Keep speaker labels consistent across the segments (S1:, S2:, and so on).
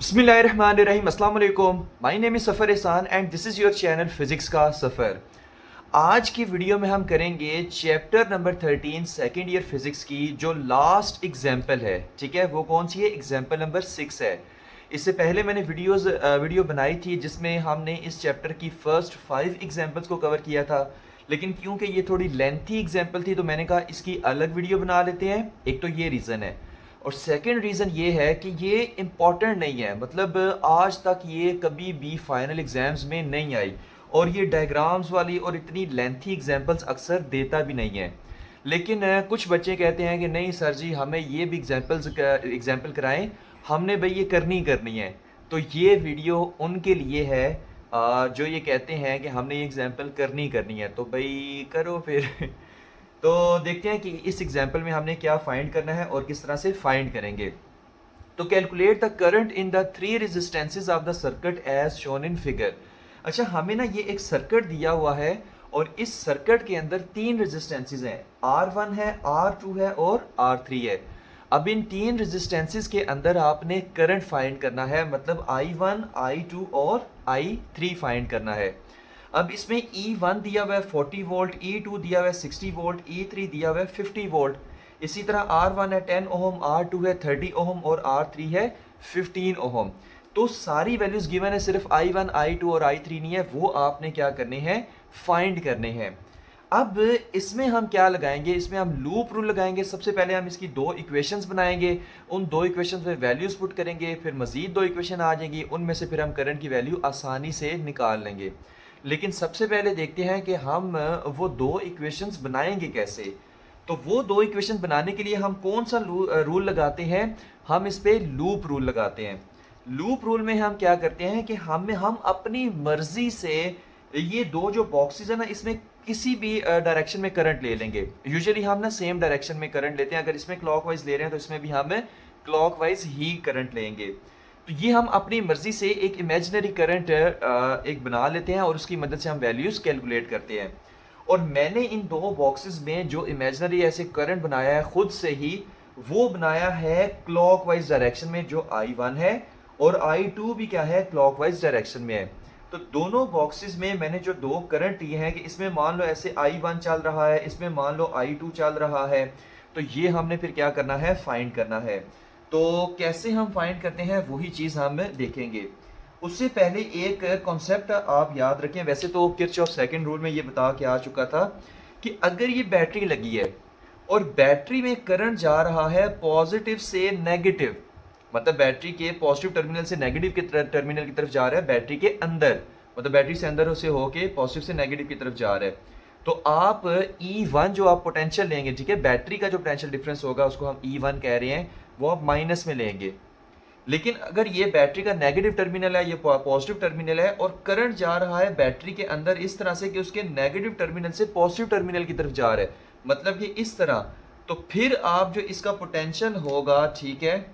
S1: बिस्मिल्लाहिर्रहमानिर्रहीम अस्सलाम वालेकुम। माय नेम इज़ सफ़र एहसान and this is your channel physics का सफ़र। आज की वीडियो में हम करेंगे chapter number 13 second year physics की जो लास्ट एग्जाम्पल है। ठीक है, वो कौन सी है? एग्जाम्पल नंबर 6 है। इससे पहले मैंने वीडियो बनाई थी जिसमें हमने इस चैप्टर की फ़र्स्ट 5 एग्जाम्पल्स को कवर किया था, लेकिन क्योंकि ये थोड़ी लेंथी एग्जाम्पल थी तो मैंने कहा इसकी अलग वीडियो बना लेते हैं। एक तो ये रीज़न है, और सेकंड रीज़न ये है कि ये इम्पॉर्टेंट नहीं है, मतलब आज तक ये कभी भी फाइनल एग्ज़ाम्स में नहीं आई, और ये डायग्राम्स वाली और इतनी लेंथी एग्जांपल्स अक्सर देता भी नहीं है। लेकिन कुछ बच्चे कहते हैं कि नहीं सर जी, हमें ये भी एग्जांपल कराएं, हमने भाई ये करनी है। तो ये वीडियो उनके लिए है जो ये कहते हैं कि हमने ये एग्जांपल करनी है, तो भाई करो फिर। तो देखते हैं कि इस एग्जाम्पल में हमने क्या फाइंड करना है और किस तरह से फाइंड करेंगे। तो calculate the current in the three resistances of the circuit as shown in figure. अच्छा, हमें ना ये एक सर्किट दिया हुआ है और इस सर्किट के अंदर तीन रेजिस्टेंसेज हैं, R1 है, R2 है और R3 है। अब इन तीन रेजिस्टेंसेज के अंदर आपने करंट फाइंड करना है, मतलब I1, I2 और I3 फाइंड करना है। अब इसमें E1 दिया हुआ है 40 वोल्ट, E2 दिया हुआ है 60 वोल्ट, E3 दिया हुआ है 50 वोल्ट। इसी तरह R1 है 10 ओहम, R2 है 30 ओहम और R3 है 15 ओहम। तो सारी वैल्यूज गिवन है, सिर्फ I1, I2 और I3 नहीं है, वो आपने क्या करने हैं? फाइंड करने हैं। अब इसमें हम क्या लगाएंगे? इसमें हम लूप रूल लगाएंगे। सबसे पहले हम इसकी दो इक्वेशंस बनाएंगे, उन दो इक्वेशंस में वैल्यूज पुट करेंगे, फिर मजीद दो इक्वेशन आ जाएंगी, उनमें से फिर हम करंट की वैल्यू आसानी से निकाल लेंगे। लेकिन सबसे पहले देखते हैं कि हम वो दो इक्वेशंस बनाएंगे कैसे। तो वो दो इक्वेशन बनाने के लिए हम कौन सा रूल लगाते हैं? हम इस पे लूप रूल लगाते हैं। लूप रूल में हम क्या करते हैं कि हम अपनी मर्जी से ये दो जो बॉक्सेस है ना, इसमें किसी भी डायरेक्शन में करंट ले लेंगे। यूजुअली हम ना सेम डायरेक्शन में करंट लेते हैं, अगर इसमें क्लॉकवाइज ले रहे हैं तो इसमें भी हम क्लॉकवाइज ही करंट लेंगे। तो ये हम अपनी मर्जी से एक इमेजिनरी करंट एक बना लेते हैं और उसकी मदद से हम वैल्यूज कैलकुलेट करते हैं। और मैंने इन दो बॉक्सेस में जो इमेजिनरी ऐसे करंट बनाया है खुद से ही, वो बनाया है क्लॉकवाइज डायरेक्शन में, जो I1 है, और I2 भी क्या है? क्लॉकवाइज डायरेक्शन में है। तो दोनों बॉक्सेस में मैंने जो दो करंट लिए हैं कि इसमें मान लो ऐसे I1 चल रहा है, इसमें मान लो I2 चल रहा है, तो ये हमने फिर क्या करना है? फाइंड करना है। तो कैसे हम फाइंड करते हैं वही चीज़ हम देखेंगे। उससे पहले एक कॉन्सेप्ट आप याद रखें। वैसे तो किरचॉफ सेकंड रूल में ये बता के आ चुका था कि अगर ये बैटरी लगी है और बैटरी में करंट जा रहा है पॉजिटिव से नेगेटिव, मतलब बैटरी के पॉजिटिव टर्मिनल से नेगेटिव के टर्मिनल की तरफ जा रहा है, बैटरी के अंदर, मतलब बैटरी से अंदर से होके पॉजिटिव से नेगेटिव की तरफ जा रहा है, तो आप E1 जो आप पोटेंशियल लेंगे, ठीक है, बैटरी का जो पोटेंशियल डिफरेंस होगा उसको हम E1 कह रहे हैं, वो आप माइनस में लेंगे। लेकिन अगर ये बैटरी का नेगेटिव टर्मिनल है, ये पॉजिटिव टर्मिनल है, और करंट जा रहा है बैटरी के अंदर इस तरह से कि उसके नेगेटिव टर्मिनल से पॉजिटिव टर्मिनल की तरफ जा रहा है, मतलब कि इस तरह, तो फिर आप जो इसका पोटेंशियल होगा, ठीक है,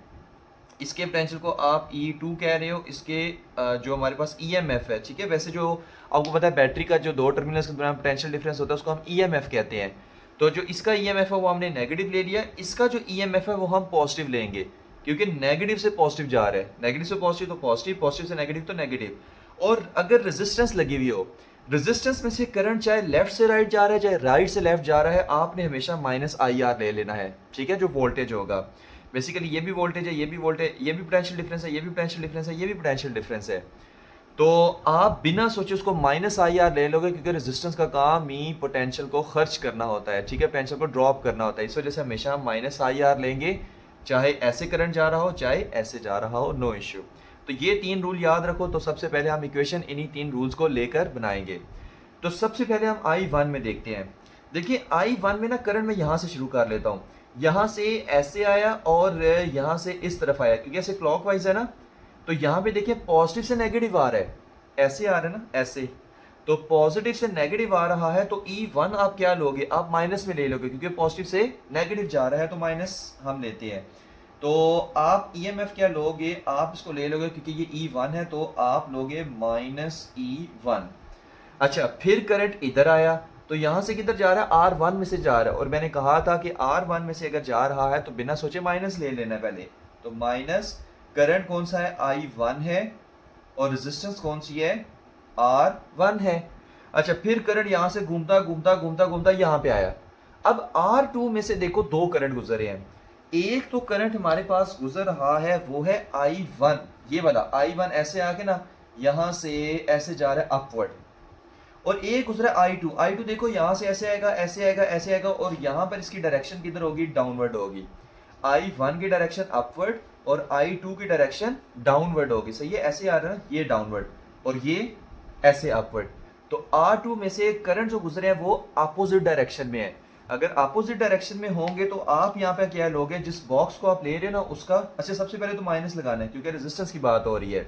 S1: इसके पोटेंशियल को आप E2 कह रहे हो, इसके जो हमारे पास EMF है, ठीक है, वैसे जो आपको पता है बैटरी का जो दो टर्मिनल्स के दौरान पोटेंशियल डिफरेंस होता है उसको हम EMF कहते हैं। तो जो इसका EMF है वो हमने नेगेटिव ले लिया, इसका जो EMF है वो हम पॉजिटिव लेंगे, क्योंकि नेगेटिव से पॉजिटिव जा रहा है, नेगेटिव से पॉजिटिव तो पॉजिटिव, पॉजिटिव से नेगेटिव तो नेगेटिव। और अगर रेजिस्टेंस लगी हुई हो, रेजिस्टेंस में से करंट चाहे लेफ्ट से राइट जा रहा है चाहे राइट से लेफ्ट जा रहा है, आपने हमेशा -IR ले लेना है, ठीक है, जो वोल्टेज होगा। बेसिकली ये भी वोल्टेज है, ये भी वोल्टेज, ये भी पोटेंशियल डिफरेंस है, ये भी पोटेंशियल डिफरेंस है, ये भी पोटेंशियल डिफरेंस है। तो आप बिना सोचे उसको -IR ले लोगे, क्योंकि रेजिस्टेंस का काम ही पोटेंशियल को खर्च करना होता है, ठीक है, पोटेंशियल को ड्रॉप करना होता है। इस वजह से हमेशा हम -IR लेंगे, चाहे ऐसे करंट जा रहा हो चाहे ऐसे जा रहा हो, नो इश्यू। तो ये तीन रूल याद रखो। तो सबसे पहले हम इक्वेशन इन्हीं तीन रूल्स को लेकर बनाएंगे। तो सबसे पहले हम I1 में देखते हैं। देखिए I1 में ना करंट मैं यहाँ से शुरू कर लेता हूँ, यहाँ से ऐसे आया और यहाँ से इस तरफ आया, क्योंकि ऐसे क्लॉकवाइज है ना, तो यहाँ पे देखिए पॉजिटिव से नेगेटिव आ रहा है, ऐसे आ रहा है ना, ऐसे, तो पॉजिटिव से नेगेटिव आ रहा है, तो E1 आप क्या लोगे? आप माइनस में ले लोगे, क्योंकि पॉजिटिव से नेगेटिव जा रहा है तो माइनस हम लेते हैं। तो आप EMF क्या लोगे? आप इसको ले लोगे, क्योंकि ये E1 है तो आप लोगे -E1। अच्छा, फिर करंट इधर आया, तो यहां से किधर जा रहा है? R1 में से जा रहा है, और मैंने कहा था कि R1 में से अगर जा रहा है तो बिना सोचे माइनस ले लेना है पहले, तो माइनस करंट कौन सा है, I1 है, और रेजिस्टेंस कौन सी है, R1 है। अच्छा, फिर करंट यहां से घूमता घूमता घूमता घूमता यहां पे आया। अब R2 में से देखो दो करंट गुजरे हैं। एक तो करंट हमारे पास गुजर रहा है वो है I1, ये वाला I1 ऐसे आके ना यहां से ऐसे जा रहा है अपवर्ड, और एक गुजरा I2। I2 देखो यहां से ऐसे आएगा, ऐसे आएगा, ऐसे आएगा, और यहां पर इसकी डायरेक्शन किधर होगी, डाउनवर्ड होगी। I1 की डायरेक्शन अपवर्ड और I2 की डायरेक्शन डाउनवर्ड होगी। सही है, ऐसे आ रहा है ये डाउनवर्ड और ये ऐसे अपवर्ड। तो R2 में से करंट जो गुजरे हैं वो अपोजिट डायरेक्शन में है। अगर अपोजिट डायरेक्शन में होंगे तो आप यहाँ पे क्या लोगे, जिस बॉक्स को आप ले रहे हो ना उसका, अच्छा सबसे पहले तो माइनस लगाना है क्योंकि रेजिस्टेंस की बात हो रही है।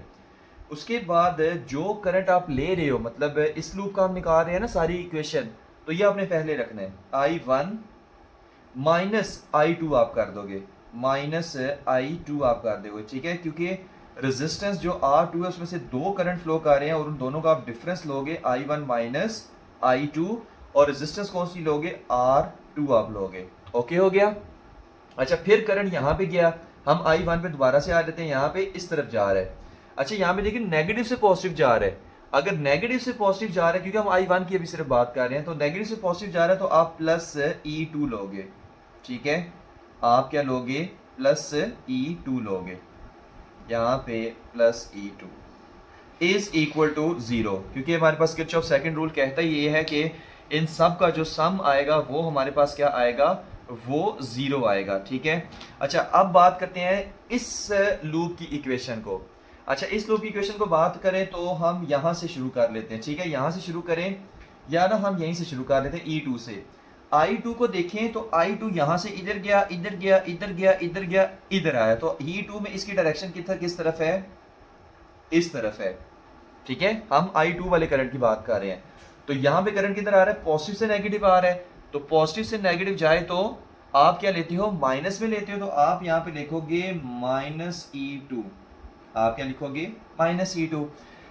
S1: उसके बाद जो करंट आप ले रहे हो, मतलब इस लूप का हम निकाल रहे हैं ना सारी इक्वेशन, तो ये आपने पहले रखना है I1 माइनस I2 आप कर दोगे, माइनस I2 आप कर दोगे, ठीक है, क्योंकि रेजिस्टेंस जो R2 है उसमें से दो करंट फ्लो कर रहे हैं और उन दोनों का आप डिफरेंस लोगे I1 माइनस I2, और रेजिस्टेंस कौन सी लोगे, R2 आप लोगे। ओके हो गया। अच्छा, फिर करंट यहां पे गया, हम I1 पे दोबारा से आ जाते हैं, यहाँ पे इस तरफ जा रहा है। अच्छा, यहाँ पे देखिए नेगेटिव से पॉजिटिव जा रहा है। अगर नेगेटिव से पॉजिटिव जा रहा है, क्योंकि हम I1 की अभी सिर्फ बात कर रहे हैं, तो नेगेटिव से पॉजिटिव जा रहा है तो आप प्लस E2 लोगे, ठीक है, आप क्या लोगे, प्लस E2 लोगे, यहाँ पे plus E2 is equal to 0, क्योंकि हमारे पास किरचॉफ सेकंड रूल कहता ही ये है कि इन सब का जो सम आएगा वो हमारे पास क्या आएगा, वो 0 आएगा, ठीक है। अच्छा, अब बात करते हैं इस लूप की इक्वेशन को। अच्छा, इस लूप की इक्वेशन को बात करें तो हम यहां से शुरू कर लेते हैं, ठीक है, यहां से शुरू करें या ना हम यहीं से शुरू कर लेते हैं E2 से। I2 को देखें तो I2 यहां से इधर गया, इधर गया, इधर गया, इधर गया, इधर आया, तो E2 में इसकी डायरेक्शन किस तरफ है, इस तरफ है, ठीक है। हम I2 वाले करंट की बात कर रहे हैं, तो यहां पे करंट किधर आ रहा है, पॉजिटिव से नेगेटिव आ रहा है, तो पॉजिटिव से नेगेटिव जाए तो आप क्या लेते हो, माइनस में लेते हो, तो आप यहां पे लिखोगे माइनस E2, आप क्या लिखोगे, माइनस E2।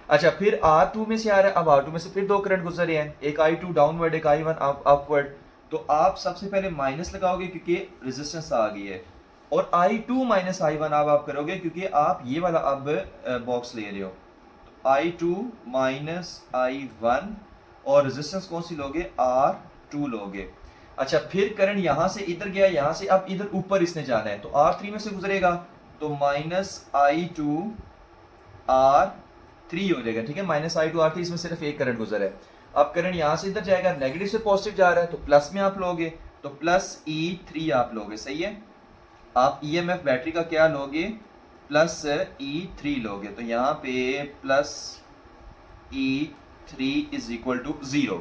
S1: अच्छा, फिर R2 में से आ रहा है, अब R2 में से फिर दो करंट गुजर रहे हैं, एक I2 डाउनवर्ड, एक I1 अपवर्ड, तो आप सबसे पहले माइनस लगाओगे क्योंकि रेजिस्टेंस आ गई है, और I2 माइनस I1 आप करोगे क्योंकि आप ये वाला अब बॉक्स ले रहे हो, I2 माइनस I1, और रेजिस्टेंस कौन सी लोगे, R2 लोगे। अच्छा, फिर करंट यहां से इधर गया, यहां से अब इधर ऊपर इसने जाना है, तो R3 में से गुजरेगा, तो माइनस I2 R3 हो जाएगा, ठीक है, माइनस I2 R3, इसमें सिर्फ एक करंट गुजर है। अब करंट यहां से इधर जाएगा, नेगेटिव से पॉजिटिव जा रहा है, तो प्लस में आप लोगे, तो प्लस E3 आप लोगे, सही है। आप EMF बैटरी का क्या लोगे, प्लस E3 लोगे, तो यहाँ पे plus E3 is equal to 0।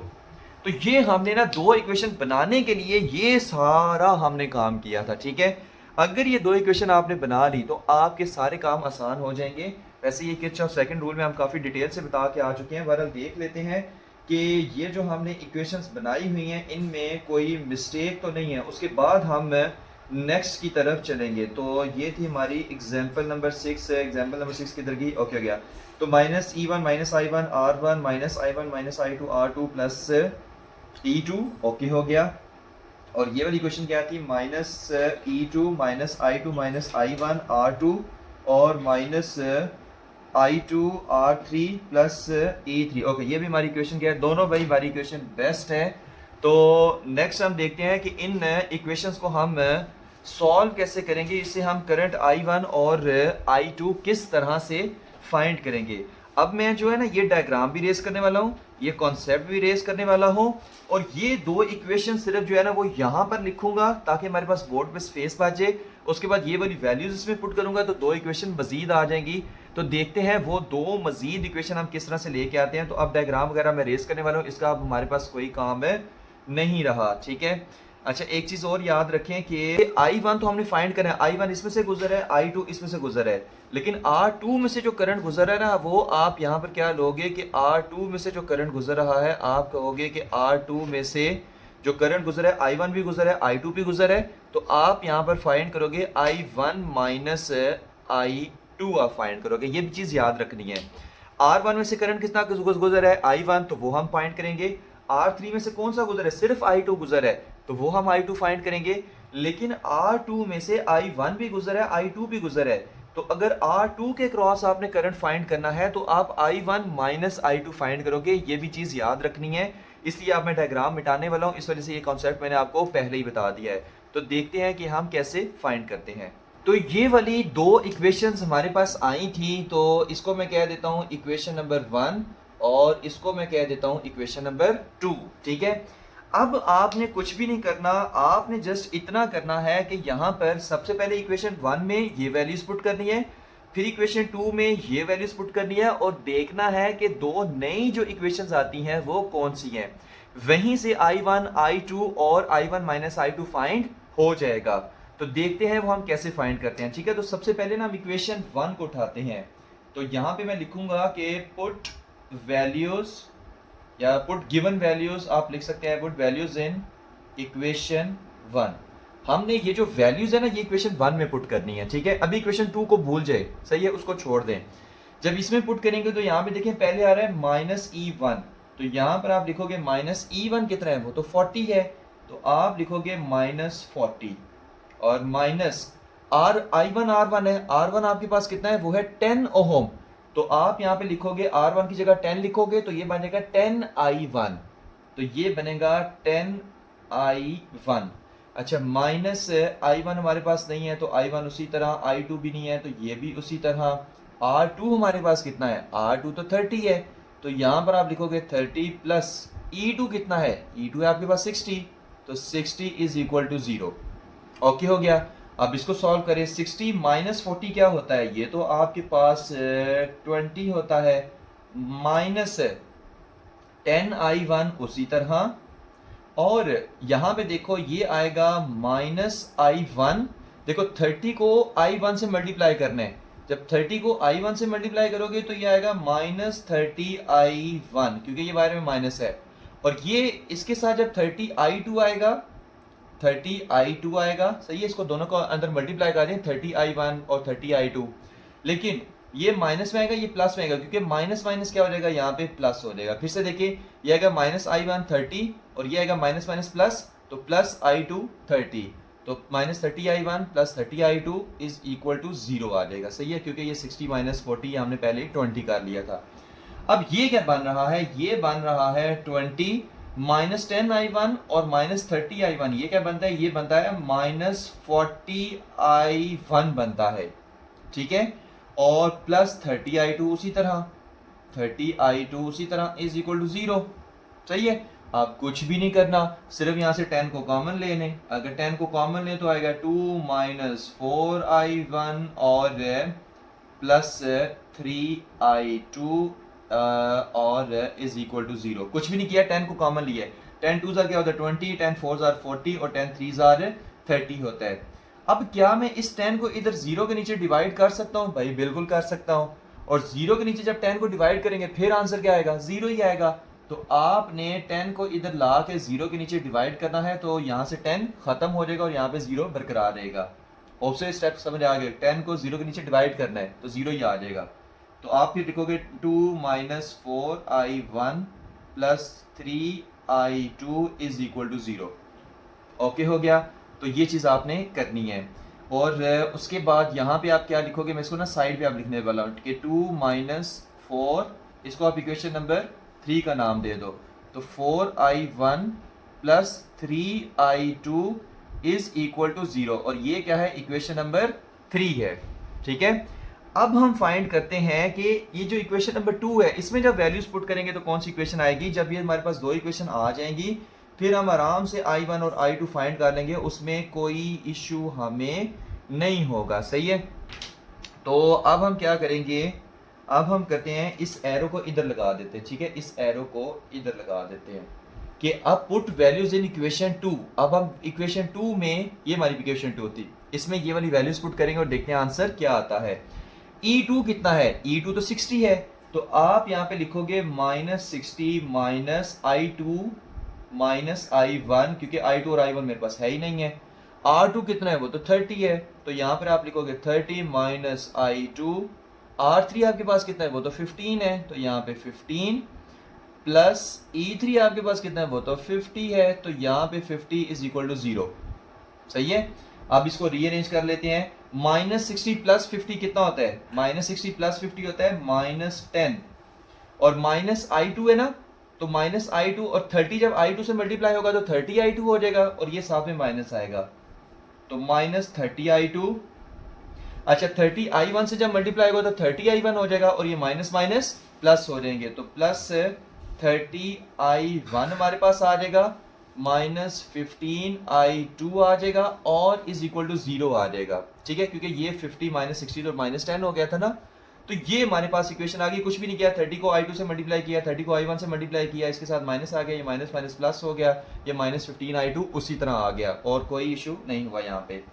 S1: तो ये हमने ना दो इक्वेशन बनाने के लिए ये सारा हमने काम किया था, ठीक है। अगर ये दो इक्वेशन आपने बना ली तो आपके सारे काम आसान हो जाएंगे। वैसे ये किरचॉफ सेकंड रूल में हम काफ़ी डिटेल से बता के आ चुके हैं, बहरहाल देख लेते हैं कि ये जो हमने इक्वेशंस बनाई हुई हैं इनमें कोई मिस्टेक तो नहीं है। उसके बाद हम नेक्स्ट की तरफ चलेंगे। तो ये थी हमारी एग्जाम्पल नंबर 6। एग्जाम्पल नंबर 6 किधर गई, ओके हो गया। तो minus E1 minus I1 R1 minus I1 minus I2 R2 plus E2, okay हो गया। और ये वाली क्वेश्चन क्या थी, minus E2 minus I2 minus I1 R2 और minus I2 R3 plus E3, okay. ये भी हमारी इक्वेशन क्या है, दोनों भाई हमारी इक्वेशन बेस्ट है। तो नेक्स्ट हम देखते हैं कि इन इक्वेशंस को हम सॉल्व कैसे करेंगे, इससे हम करंट I1 और I2 किस तरह से फाइंड करेंगे। अब मैं जो है ना ये डायग्राम भी रेस करने वाला हूँ, ये कॉन्सेप्ट भी रेस करने वाला हूँ, और ये दो इक्वेशन सिर्फ जो है ना वो यहाँ पर लिखूंगा ताकि हमारे पास बोर्ड पे स्पेस बच जाए। उसके बाद ये वाली वैल्यूज इसमें पुट करूंगा तो दो इक्वेशन मजीद आ जाएंगी। तो देखते हैं वो दो मजीद इक्वेशन हम किस तरह से लेके आते हैं। तो अब डायग्राम वगैरह मैं रेस करने वाला हूँ, इसका अब हमारे पास कोई काम नहीं रहा, ठीक है। अच्छा, एक चीज और याद रखें कि I1 तो हमने फाइंड करना है, I1 इसमें से गुजर है, I2 इसमें से गुजर है, लेकिन R2 में से जो करंट गुजर है ना वो आप यहाँ पर क्या लोगे कि R2 में से जो करंट गुजर रहा है आप कहोगे कि R2 में से जो करंट गुजर है I1 भी गुजर है, I2 भी गुजर है, तो आप यहाँ पर फाइंड करोगे I1 माइनस I2 आप फाइंड करोगे। ये भी चीज याद रखनी है। R1 में से करंट कितना गुजर है I1, तो वो हम फाइंड करेंगे। R3 में से कौन सा गुजर है, सिर्फ I2 गुजर है, तो वो हम I2 फाइंड करेंगे। लेकिन R2 में से I1 भी गुजर है, I2 भी गुजर है, तो अगर R2 के क्रॉस आपने करंट फाइंड करना है तो आप I1 माइनस I2 फाइंड करोगे। ये भी चीज़ याद रखनी है, इसलिए अब मैं डायग्राम मिटाने वाला हूँ, इस वजह से ये कॉन्सेप्ट मैंने आपको पहले ही बता दिया है। तो देखते हैं कि हम कैसे फाइंड करते हैं। तो ये वाली दो इक्वेशंस हमारे पास आई थी, तो इसको मैं कह देता हूँ इक्वेशन नंबर 1 और इसको मैं कह देता हूँ इक्वेशन नंबर 2। ठीक है, अब आपने कुछ भी नहीं करना, आपने जस्ट इतना करना है कि यहाँ पर सबसे पहले इक्वेशन 1 में ये वैल्यूज पुट करनी है, फिर इक्वेशन 2 में ये वैल्यूज पुट करनी है और देखना है कि दो नई जो इक्वेशंस आती हैं वो कौन सी हैं। वहीं से I1, I2 और I1 माइनस I2 फाइंड हो जाएगा। तो देखते हैं वो हम कैसे फाइंड करते हैं। ठीक है, तो सबसे पहले ना हम इक्वेशन 1 को उठाते हैं। तो यहाँ पे मैं लिखूंगा कि पुट वैल्यूज या पुट गिवन वैल्यूज आप लिख सकते हैं, पुट वैल्यूज इन इक्वेशन 1। हमने ये जो वैल्यूज है ना ये इक्वेशन 1 में पुट करनी है। ठीक है, अभी इक्वेशन 2 को भूल जाए, सही है, उसको छोड़ दें। जब इसमें पुट करेंगे तो यहाँ पे देखें पहले आ रहा है माइनस E1, तो यहाँ पर आप लिखोगे माइनस E1 कितना है, वो तो 40 है, तो आप लिखोगे माइनस 40 और माइनस I1 R1 है, R1 आपके पास कितना है, वो है 10 ओहम, तो आप यहाँ पे लिखोगे R1 की जगह 10 लिखोगे तो ये बनेगा 10I1, तो ये बनेगा 10I1। अच्छा, माइनस I1 हमारे पास नहीं है तो I1 उसी तरह, I2 भी नहीं है तो ये भी उसी तरह। R2 हमारे पास कितना है, R2 तो 30 है, तो यहाँ पर आप लिखोगे 30 प्लस E2 कितना है, E2 है आपके पास 60, तो 60 इज इक्वल टू 0। ओके हो गया। अब इसको सॉल्व करें, 60 माइनस 40 क्या होता है, ये तो आपके पास 20 होता है, माइनस 10I1 उसी तरह, और यहाँ पे देखो ये आएगा माइनस I1। देखो 30 को I1 से मल्टीप्लाई करना है, जब 30 को I1 से मल्टीप्लाई करोगे तो ये आएगा माइनस 30I1, क्योंकि ये बारे में माइनस है, और ये इसके साथ जब 30I2 आएगा, 30I2 आएगा, सही है, इसको दोनों को अंदर मल्टीप्लाई कर दें 30I1 और 30I2, लेकिन ये माइनस में आएगा, ये प्लस में आएगा, क्योंकि माइनस माइनस क्या हो जाएगा, यहाँ पे प्लस हो जाएगा। फिर से देखिए, ये आएगा माइनस I1 30 और ये आएगा माइनस माइनस प्लस, तो प्लस I2 30, तो minus 30I1 plus 30I2 is equal to 0 आ जाएगा। सही है, क्योंकि ये 60 माइनस 40 हमने पहले 20 कर लिया था। अब ये क्या बन रहा है, ये बन रहा है 20 माइनस 10I1 और माइनस 30I1, ये क्या बनता है, ये बनता है माइनस 40I1 बनता है। ठीक है, और प्लस 30I2 उसी तरह, 30I2 उसी तरह इज इक्वल टू 0। सही है, आप कुछ भी नहीं करना, सिर्फ यहाँ से 10 को कॉमन ले लें। अगर 10 को कॉमन लें तो आएगा 2 माइनस 4I1 और प्लस 3I2 और इज इक्वल टू 0। कुछ भी नहीं किया, 10 को कॉमन लिया, 10 2 क्या होता है 20, 10 4 40 और 10 3 30 होता है। अब क्या मैं इस 10 को इधर 0 के नीचे डिवाइड कर सकता हूँ, भाई बिल्कुल कर सकता हूँ, और 0 के नीचे जब 10 को डिवाइड करेंगे फिर आंसर क्या आएगा, 0 ही आएगा। तो आपने 10 को इधर ला के 0 के नीचे डिवाइड करना है, तो यहाँ से 10 खत्म हो जाएगा और यहाँ पे 0 बरकरार रहेगा। ऑप्शन स्टेप समझ आ गया, 10 को 0 के नीचे डिवाइड करना है तो 0 ही आ जाएगा। तो आप फिर लिखोगे 2 minus 4I1 plus 3I2 is equal to 0। Okay हो गया, तो ये चीज़ आपने करनी है। और उसके बाद यहाँ पे आप क्या लिखोगे, मैं इसको ना साइड पे आप लिखने वाला हूँ कि 2 माइनस 4, इसको आप इक्वेशन नंबर 3 का नाम दे दो, तो 4I1 plus 3I2 is equal to 0, और ये क्या है, इक्वेशन नंबर 3 है। ठीक है, अब हम फाइंड करते हैं कि ये जो इक्वेशन नंबर 2 है इसमें जब वैल्यूज पुट करेंगे तो कौन सी इक्वेशन आएगी। जब ये हमारे पास दो इक्वेशन आ जाएंगी फिर हम आराम से I1 और I2 फाइंड कर लेंगे, उसमें कोई इशू हमें नहीं होगा। सही है, तो अब हम क्या करेंगे, अब हम करते हैं इस एरो को इधर लगा देते हैं। ठीक है, इस एरो को इधर लगा देते हैं कि अब पुट वैल्यूज इन इक्वेशन 2। अब हम इक्वेशन 2 में, ये हमारी इक्वेशन 2 थी, इसमें ये वाली वैल्यूज पुट करेंगे और देखते हैं आंसर क्या आता है। E2 कितना है, E2 तो 60 है, तो आप यहाँ पे लिखोगे minus 60 minus I2 minus I1, क्योंकि I2 और I1 मेरे पास है ही नहीं है। R2 कितना है, वो तो 30 है, तो यहाँ पर आप लिखोगे 30 माइनस I2। R3 आपके पास कितना है, वो तो 15 है, तो यहाँ पे 15 प्लस E3 आपके पास कितना है, वो तो 50 है, तो यहाँ पे 50 इज इक्वल टू 0। सही है, अब इसको रीअरेंज कर लेते हैं। -60 प्लस 50 कितना होता है? -60 प्लस 50 होता है -10, और -i2 है ना, तो -i2 और 30 जब i2 से मल्टीप्लाई होगा तो 30i2 हो जाएगा, और ये साथ में माइनस आएगा, तो -30i2। अच्छा, 30i1 से जब मल्टीप्लाई होगा तो 30i1 हो जाएगा, और ये माइनस माइनस प्लस हो जाएंगे, तो प्लस 30i1 हमारे पास आ जाएगा, -15i2 आ जाएगा, और इज इक्वल टू 0 आ जाएगा। ठीक है, क्योंकि ये 50 -60 तो -10 हो गया था ना, तो ये हमारे पास इक्वेशन आ गई। कुछ भी नहीं किया, 30 को i2 से मल्टीप्लाई किया, 30 को i1 से मल्टीप्लाई किया, इसके साथ माइनस आ गया, ये माइनस माइनस प्लस हो गया, ये -15i2 उसी तरह आ गया, और कोई इशू नहीं हुआ यहाँ पे।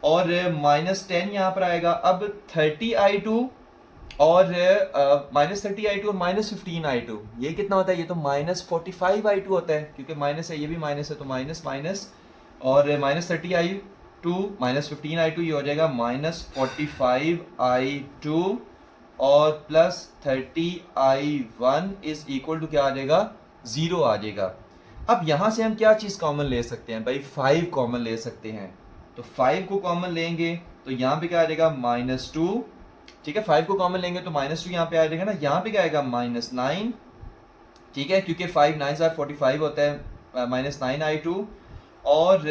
S1: और -10 यहाँ पर आएगा। अब 30i2 और -30i2 और -15i2 ये कितना होता है? ये तो -45i2 होता है, क्योंकि माइनस है, ये भी माइनस है, तो माइनस माइनस, और -30i2 -15i2 ये हो जाएगा -45i2 और plus 30i1 is equal to क्या आ जाएगा? 0 आ जाएगा। अब यहां से हम क्या चीज कॉमन ले सकते हैं भाई? 5 कॉमन ले सकते हैं, तो 5 को कॉमन लेंगे तो यहाँ पे क्या आ जाएगा? -2। ठीक है, 5 को कॉमन लेंगे तो -2 यहाँ पे आ जाएगा ना, यहाँ पे क्या आएगा? -9। ठीक है, क्योंकि 5 9 45 होता है, -9i2, और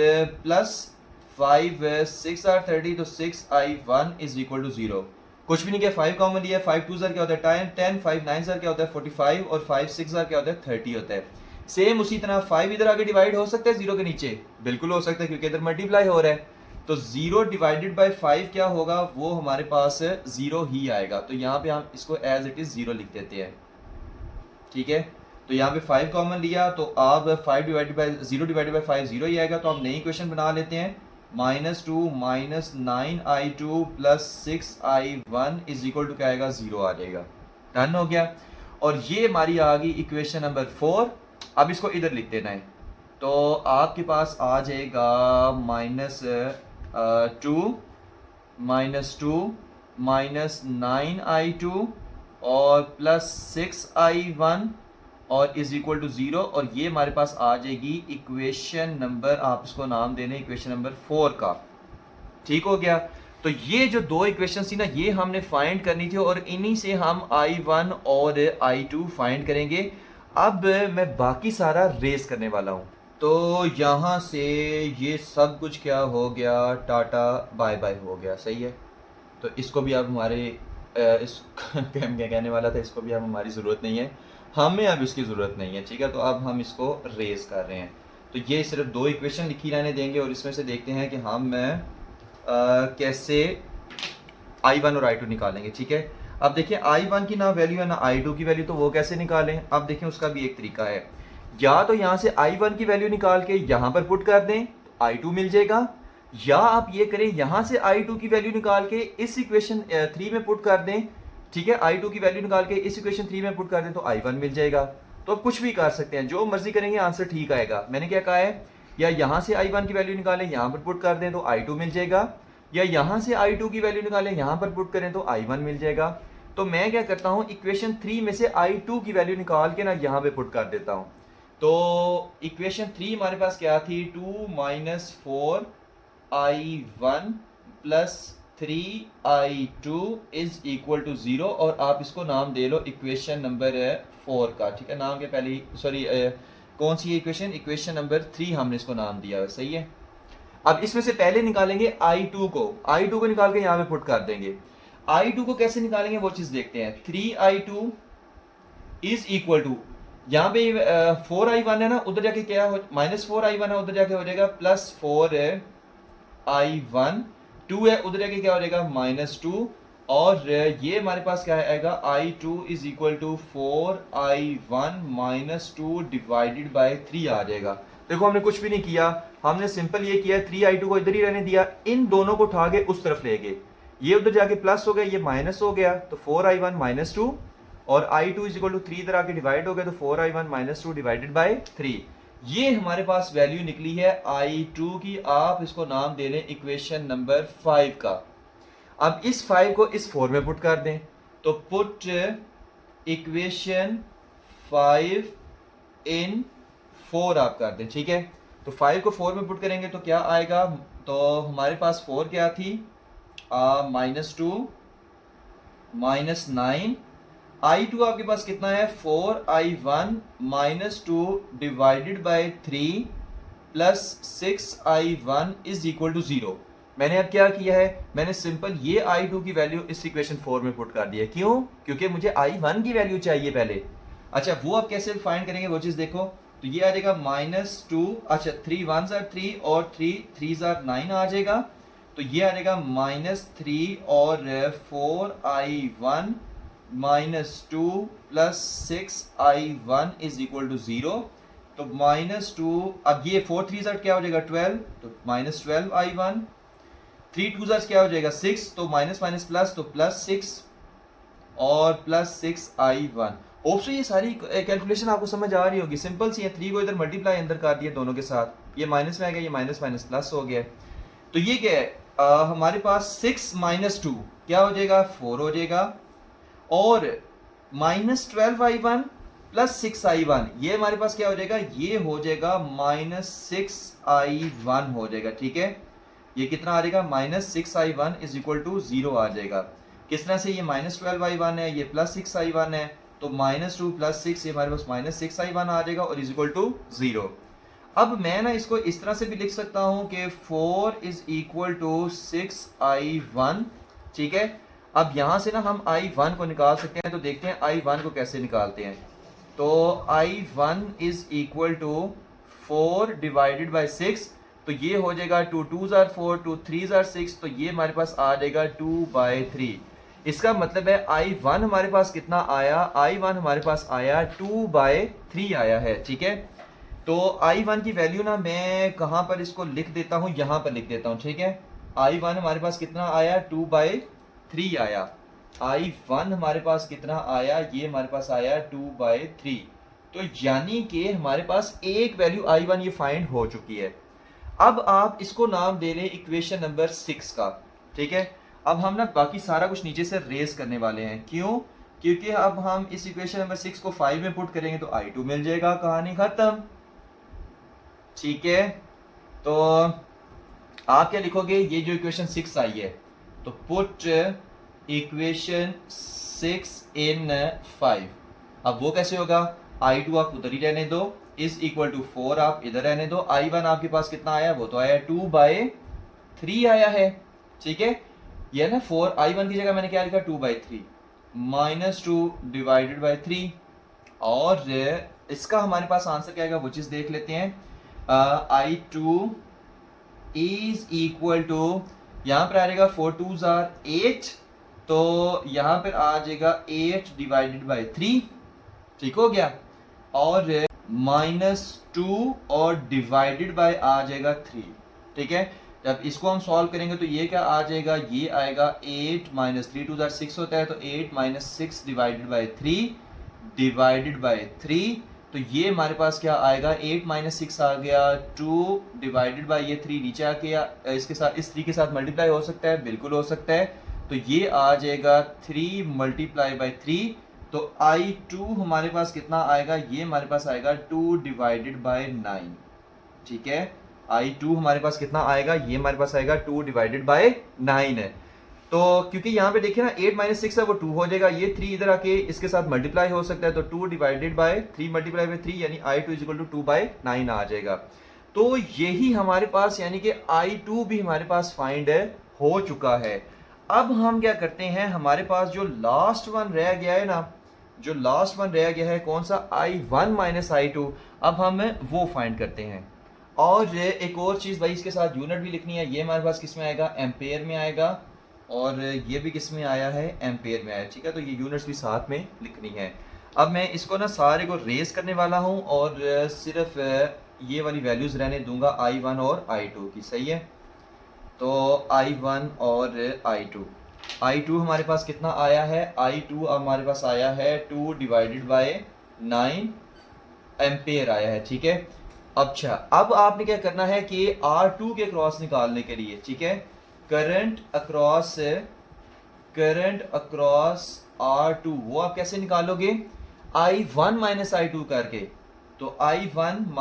S1: प्लस 5 6 30, तो 6i1 इज इक्वल टू 0। कुछ भी नहीं किया, 5 कॉमन लिया, 5 2 क्या होता है? 10, 5 9 क्या होता है? 45, और 5 6 क्या होता है? 30 होता है। सेम उसी तरह 5 इधर आगे डिवाइड हो सकता है 0 के नीचे, बिल्कुल हो सकता है, क्योंकि इधर मल्टीप्लाई हो रहा है, तो 0 डिवाइडेड बाय 5 क्या होगा? वो हमारे पास 0 ही आएगा, तो यहाँ पे हम इसको एज इट इज 0 लिख देते हैं। ठीक है, तो यहाँ पे 5 कॉमन लिया, तो अब 5 डिवाइडेड बाय 0 डिवाइडेड बाय 5 0 ही आएगा, तो हम नई इक्वेशन बना लेते हैं। -2 -9i2 plus 6i1 is equal to क्या आएगा? 0 आ जाएगा। डन हो गया, और ये हमारी आ गई इक्वेशन नंबर 4। अब इसको इधर लिख देना है, तो आपके पास आ जाएगा -2 -9i2 और प्लस 6i1 और इज इक्वल टू 0, और ये हमारे पास आ जाएगी इक्वेशन नंबर, आप इसको नाम देने इक्वेशन नंबर 4 का। ठीक हो गया, तो ये जो दो इक्वेशन थी ना, ये हमने फाइंड करनी थी, और इन्हीं से हम i1 और i2 फाइंड करेंगे। अब मैं बाकी सारा रेस करने वाला हूँ, तो यहाँ से ये सब कुछ क्या हो गया? टाटा बाय बाय हो गया। सही है, तो इसको भी अब हमारे इस क्या कहने वाला था, इसको भी अब हमारी ज़रूरत नहीं है, हमें अब इसकी ज़रूरत नहीं है। ठीक है, तो अब हम इसको रेस कर रहे हैं, तो ये सिर्फ दो इक्वेशन लिखी रहने देंगे, और इसमें से देखते हैं कि हम कैसे i1 और i2 निकालेंगे। ठीक है, अब देखिए i1 की ना वैल्यू है ना i2 की वैल्यू, तो वो कैसे निकालें? अब देखें, उसका भी एक तरीका है, या तो यहाँ से i1 की वैल्यू निकाल के यहाँ पर पुट कर दें, i2 मिल जाएगा, या आप ये करें, यहाँ से i2 की वैल्यू निकाल के इस इक्वेशन 3 में पुट कर दें। ठीक है, i2 की वैल्यू निकाल के इस इक्वेशन 3 में पुट कर दें तो i1 मिल जाएगा। तो अब कुछ भी कर सकते हैं, जो मर्जी करेंगे आंसर ठीक आएगा। मैंने क्या कहा है, या यहाँ से i1 की वैल्यू निकालें, यहाँ पर पुट कर दें तो i2 मिल जाएगा, या यहाँ से i2 की वैल्यू निकालें, यहाँ पर पुट करें तो i1 मिल जाएगा। तो मैं क्या करता हूँ, इक्वेशन 3 में से i2 की वैल्यू निकाल के ना यहाँ पे पुट कर देता हूँ। तो इक्वेशन 3 हमारे पास क्या थी? 2 - 4i1 plus 3i2 is equal to 0, और आप इसको नाम दे लो इक्वेशन नंबर 4 का। ठीक है, नाम के पहले, सॉरी कौन सी इक्वेशन? इक्वेशन नंबर 3 हमने इसको नाम दिया है। सही है, अब इसमें से पहले निकालेंगे i2 को निकाल के यहाँ पे पुट कर देंगे। i2 को कैसे निकालेंगे वो चीज देखते हैं। 3i2 इज इक्वल टू, यहाँ पे 4i1 है ना, उधर जाके क्या हो, -4i1 है, उधर जाके हो जाएगा +4i1, 2 है, उधर जाके क्या हो जाएगा? -2, और ये हमारे पास क्या आएगा? i2 is equal to 4i1 -2 divided by 3 आ जाएगा। देखो, हमने कुछ भी नहीं किया, हमने सिंपल ये किया, 3i2 को इधर ही रहने दिया, इन दोनों को उठा के उस तरफ ले गए, ये उधर जाके प्लस हो गया, ये माइनस हो गया, तो 4i1 -2, और i2 इज इक्वल टू 3 इधर आके डिवाइड हो गया, तो 4i1 -2 डिवाइडेड बाय 3। ये हमारे पास वैल्यू निकली है i2 की। आप इसको नाम दे लें इक्वेशन नंबर 5 का। अब इस 5 को इस 4 में पुट कर दें, तो पुट इक्वेशन 5 इन 4 आप कर दें। ठीक है, तो 5 को 4 में पुट करेंगे तो क्या आएगा? तो हमारे पास 4 क्या थी? -2 -9, I2 आपके पास कितना है 4I1 -2 divided by 3 plus 6I1 is equal to 0। मैंने अब क्या किया है, मैंने सिंपल ये I2 की वैल्यू इस इक्वेशन 4 में पुट कर दी है। क्यों? क्योंकि मुझे I1 की वैल्यू चाहिए पहले। अच्छा, वो आप कैसे फाइंड करेंगे वो चीज देखो। तो ये आ जाएगा -2, अच्छा 3 1s are 3 और 3 3s are 9 आ जाएगा। तो ये आ जाएगा -3 और 4I1 -2 plus 6I1 is equal to 0। तो -2, अब ये 4 3s are क्या हो जाएगा 12, तो -12I1, 3 2s are क्या हो जाएगा 6, तो माइनस माइनस प्लस, तो +6 और +6I1। होप सो ये सारी कैलकुलेशन आपको समझ आ रही होगी, सिंपल सी है। 3 को इधर मल्टीप्लाई अंदर कर दिया दोनों के साथ, ये माइनस में आ गया, ये माइनस माइनस प्लस हो गया। तो ये क्या है, हमारे पास 6 - 2 क्या हो जाएगा 4 हो जाएगा, और -12I1 प्लस 6I1 ये हमारे पास क्या हो जाएगा, ये हो जाएगा -6I1 हो जाएगा। ठीक है, ये कितना आ जाएगा -6I1 इज इक्वल टू 0 आ जाएगा। किस तरह से, ये -12I1 है, ये +6I1 है, तो -2 + 6 ये हमारे पास -6I1 आ जाएगा और इज इक्वल टू 0। अब मैं ना इसको इस तरह से भी लिख सकता हूं कि 4 इज इक्वल टू 6I1। ठीक है, अब यहां से ना हम I1 को निकाल सकते हैं, तो देखते हैं I1 को कैसे निकालते हैं। तो I1 is equal to 4 divided by 6, तो ये हो जाएगा 2 2s are 4, 2 3s are 6, तो ये हमारे पास आ जाएगा 2/3। इसका मतलब है I1 हमारे पास कितना आया, I1 हमारे पास आया 2/3 आया है। ठीक है, तो I1 की वैल्यू ना मैं कहां पर इसको लिख देता हूं, यहां पर लिख देता हूं। ठीक है, I1 हमारे पास कितना आया 2/3 आया। I1 हमारे पास कितना आया, ये हमारे पास आया 2/3। तो यानी कि हमारे पास एक वैल्यू I1 ये फाइंड हो चुकी है। अब आप इसको नाम दे लें इक्वेशन नंबर 6 का। ठीक है, अब हम ना बाकी सारा कुछ नीचे से रेज करने वाले हैं। क्यों? क्योंकि अब हम इस इक्वेशन नंबर 6 को 5 में पुट करेंगे तो I2 मिल जाएगा, कहानी खत्म। ठीक है, तो आप क्या लिखोगे, ये जो इक्वेशन 6 आई है, तो पुट इक्वेशन 6 इन 5। अब वो कैसे होगा, I2 आप उधर ही रहने दो, इज इक्वल टू 4 आप इधर रहने दो। I1 आपके पास कितना आया, वो तो आया 2/3 आया है। ठीक है, ये ना 4 I1 की जगह मैंने क्या लिखा 2/3, -2 डिवाइडेड बाई 3, और इसका हमारे पास आंसर क्या आएगा वो चीज देख लेते हैं। I2 इज इक्वल टू, यहां पर आ जाएगा 4 2s are 8, तो यहां पर आ जाएगा 8 डिवाइडेड बाई 3। ठीक हो गया, और -2 और डिवाइडेड बाय आ जाएगा 3। ठीक है, जब इसको हम सॉल्व करेंगे तो ये क्या आ जाएगा, ये आएगा 8 - 3 2s are 6 होता है, तो 8 - 6 डिवाइडेड बाय 3 डिवाइडेड बाय 3, तो ये हमारे पास क्या आएगा 8 - 6 आ गया 2 डिवाइडेड बाय ये 3 नीचे आ गया, इसके साथ इस 3 के साथ मल्टीप्लाई हो सकता है, बिल्कुल हो सकता है। तो ये आ जाएगा 3 × 3, तो I2 हमारे पास कितना आएगा, ये हमारे पास आएगा 2 डिवाइडेड बाय 9। ठीक है, I2 हमारे पास कितना आएगा, ये हमारे पास आएगा 2 डिवाइडेड बाय 9 है। तो क्योंकि यहाँ पे देखिए ना 8 - 6 है, वो 2 हो जाएगा, ये 3 इधर आके इसके साथ मल्टीप्लाई हो सकता है, तो 2 डिवाइडेड बाय 3 मल्टीप्लाई बाय 3 यानी I2 इज इक्वल टू 2/9 आ जाएगा। तो यही हमारे पास, यानी कि I2 भी हमारे पास फाइंड हो चुका है। अब हम क्या करते हैं, हमारे पास जो लास्ट वन रह गया है ना, जो लास्ट वन रह गया है कौन सा, I1 - I2, अब हम वो फाइंड करते हैं। और एक और चीज़ भाई, इसके साथ यूनिट भी लिखनी है। ये हमारे पास किस में आएगा, एम्पेयर में आएगा, और ये भी किस में आया है, एम्पेयर में आया। ठीक है, तो ये यूनिट्स भी साथ में लिखनी है। अब मैं इसको ना सारे को रेस करने वाला हूँ, और सिर्फ ये वाली वैल्यूज़ रहने दूंगा I1 और I2 की। सही है, तो I1 और I2 हमारे पास कितना आया है, I2 हमारे पास आया है 2 डिवाइडेड बाय 9 एम्पेयर आया है। ठीक है, अच्छा अब आपने क्या करना है कि R2 के क्रॉस निकालने के लिए, ठीक है, करंट अक्रॉस R2, वो आप कैसे निकालोगे, I1 - I2 करके। तो I1 -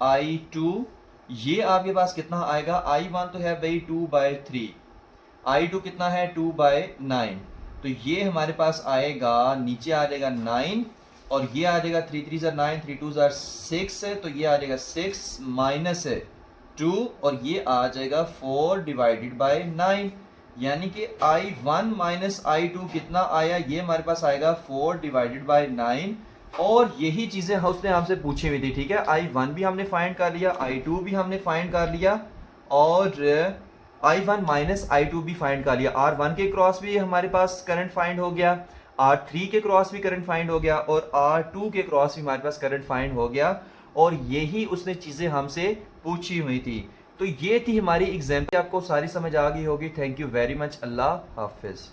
S1: I2, ये आपके पास कितना आएगा, I1 तो है भाई 2/3, I2 कितना है 2/9, तो ये हमारे पास आएगा, नीचे आ जाएगा 9 और ये आ जाएगा 3 3 9, 3 2 6 है, तो ये आ जाएगा 6 माइनस है 2 और ये आ जाएगा 4 डिवाइडेड बाय 9, यानी कि I1 माइनस I2 कितना आया, ये हमारे पास आएगा 4 डिवाइडेड बाय 9। और यही चीज़ें उसने हमसे पूछी हुई थी, ठीक है। I1 भी हमने फाइंड कर लिया, I2 भी हमने फाइंड कर लिया और I1 माइनस I2 भी फाइंड कर लिया। R1 के क्रॉस भी हमारे पास करंट फाइंड हो गया, R3 के क्रॉस भी करंट फाइंड हो गया और R2 के क्रॉस भी हमारे पास करंट फाइंड हो गया। और यही उसने चीज़ें हमसे पूछी हुई थी। तो ये थी हमारी एग्जाम्पल, आपको सारी समझ आ गई होगी। Thank you very much. अल्लाह हाफिज़।